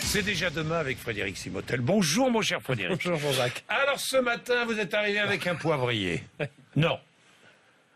C'est déjà demain avec Frédéric Simotel. Bonjour mon cher Frédéric. Bonjour Jean-Jacques. Alors ce matin, vous êtes arrivé avec un poivrier. Non.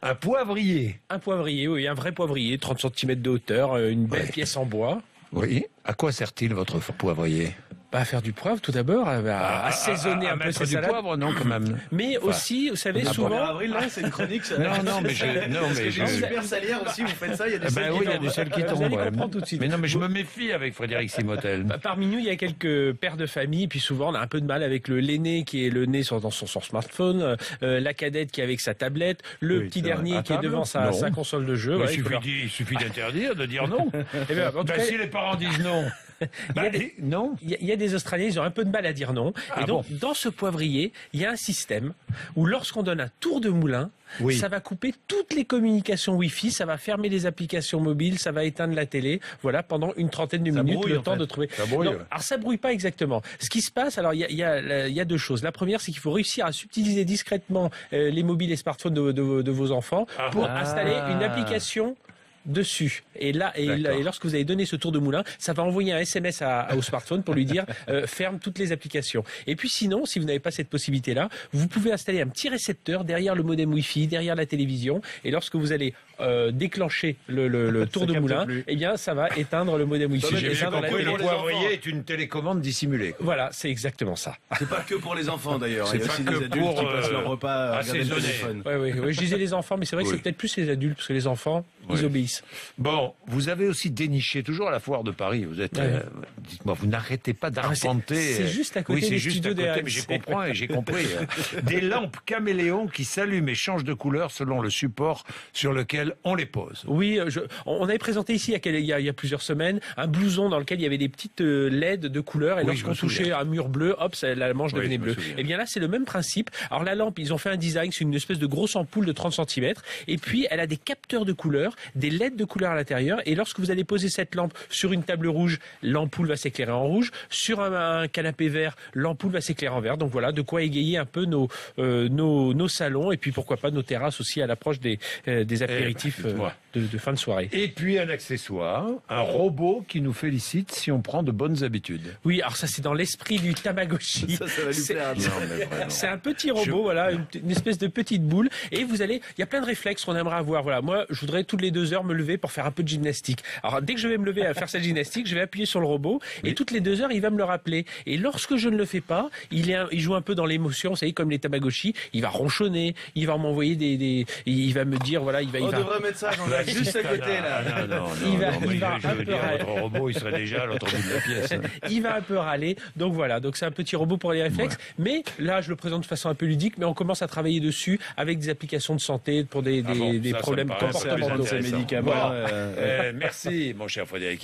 Un poivrier. Un poivrier, oui, un vrai poivrier, 30 cm de hauteur, une belle pièce en bois. Oui. À quoi sert-il votre poivrier? À faire du poivre tout d'abord, à assaisonner un peu ses du salades. Poivre, non, quand même. Mais aussi, vous savez, souvent... avril, là, c'est une chronique. Ça. Non, mais J'ai une super salière aussi, vous faites ça, il y a des sels qui oui, il y a des sels qui Vous tombent. allez ouais. comprendre tout de suite. Mais non, mais je me méfie avec Frédéric Simotel. Parmi nous, il y a quelques pères de famille, puis souvent on a un peu de mal avec l'aîné qui est le nez dans son smartphone, la cadette qui est avec sa tablette, le petit dernier qui est devant sa console de jeu. Mais Ouais, il suffit d'interdire, de dire non. Eh bien, en tout cas, Si les parents disent non. Non. Il y a des Australiens, ils ont un peu de mal à dire non. Et donc, dans ce poivrier, il y a un système où lorsqu'on donne un tour de moulin, ça va couper toutes les communications Wi-Fi, ça va fermer les applications mobiles, ça va éteindre la télé, voilà, pendant une trentaine de minutes, le temps de trouver... Ça brouille. Non, alors ça brouille pas exactement. Ce qui se passe, alors il y a deux choses. La première, c'est qu'il faut réussir à subtiliser discrètement les mobiles et smartphones de vos enfants pour installer une application dessus. Et lorsque vous avez donné ce tour de moulin, ça va envoyer un SMS au smartphone pour lui dire ferme toutes les applications. Et puis sinon, si vous n'avez pas cette possibilité-là, vous pouvez installer un petit récepteur derrière le modem Wi-Fi, derrière la télévision, et lorsque vous allez déclencher le tour de moulin, eh bien ça va éteindre le modem Wi-Fi. J'ai bien compris, le poivrier est une télécommande dissimulée. Voilà, c'est exactement ça. C'est pas que pour les enfants d'ailleurs, il y a aussi pas des que adultes pour, qui passent leur repas à regarder le assaisonner. téléphone. Oui, je disais les enfants, mais c'est vrai que c'est peut-être plus les adultes, parce que les enfants, ils obéissent. Bon, vous avez aussi déniché, toujours à la foire de Paris, vous êtes, dites-moi, vous n'arrêtez pas d'arpenter. C'est juste à côté des des studios des mais j'ai compris. Des lampes caméléons qui s'allument et changent de couleur selon le support sur lequel on les pose. Oui, on avait présenté ici il y a plusieurs semaines un blouson dans lequel il y avait des petites LED de couleur et lorsqu'on touchait un mur bleu, hop, la manche devenait bleue. Et bien là, c'est le même principe. Alors la lampe, ils ont fait un design, c'est une espèce de grosse ampoule de 30 cm et puis elle a des capteurs de couleur, des LED de couleur à l'intérieur et lorsque vous allez poser cette lampe sur une table rouge, l'ampoule va s'éclairer en rouge. Sur un canapé vert, l'ampoule va s'éclairer en vert. Donc voilà, de quoi égayer un peu nos salons et puis pourquoi pas nos terrasses aussi à l'approche des apéritifs de fin de soirée. Et puis un accessoire, un robot qui nous félicite si on prend de bonnes habitudes. Oui, alors ça c'est dans l'esprit du Tamagotchi. Ça va lui plaire. C'est un petit robot, voilà, une espèce de petite boule. Et il y a plein de réflexes qu'on aimerait avoir. Voilà, moi, je voudrais toutes les 2 heures me lever pour faire un peu de gymnastique. Alors dès que je vais me lever à faire cette gymnastique, je vais appuyer sur le robot et toutes les 2 heures, il va me le rappeler. Et lorsque je ne le fais pas, il joue un peu dans l'émotion, vous savez, comme les Tamagotchi. Il va ronchonner, il va m'envoyer il va me dire, voilà, On devrait mettre ça, Jean-Jacques, juste à côté là. Non, votre robot, il serait déjà à l'autre bout de la pièce. Il va un peu râler. Donc voilà, donc c'est un petit robot pour les réflexes. Mais là, je le présente de façon un peu ludique, mais on commence à travailler dessus avec des applications de santé pour des problèmes comportementaux. Merci, mon cher Frédéric.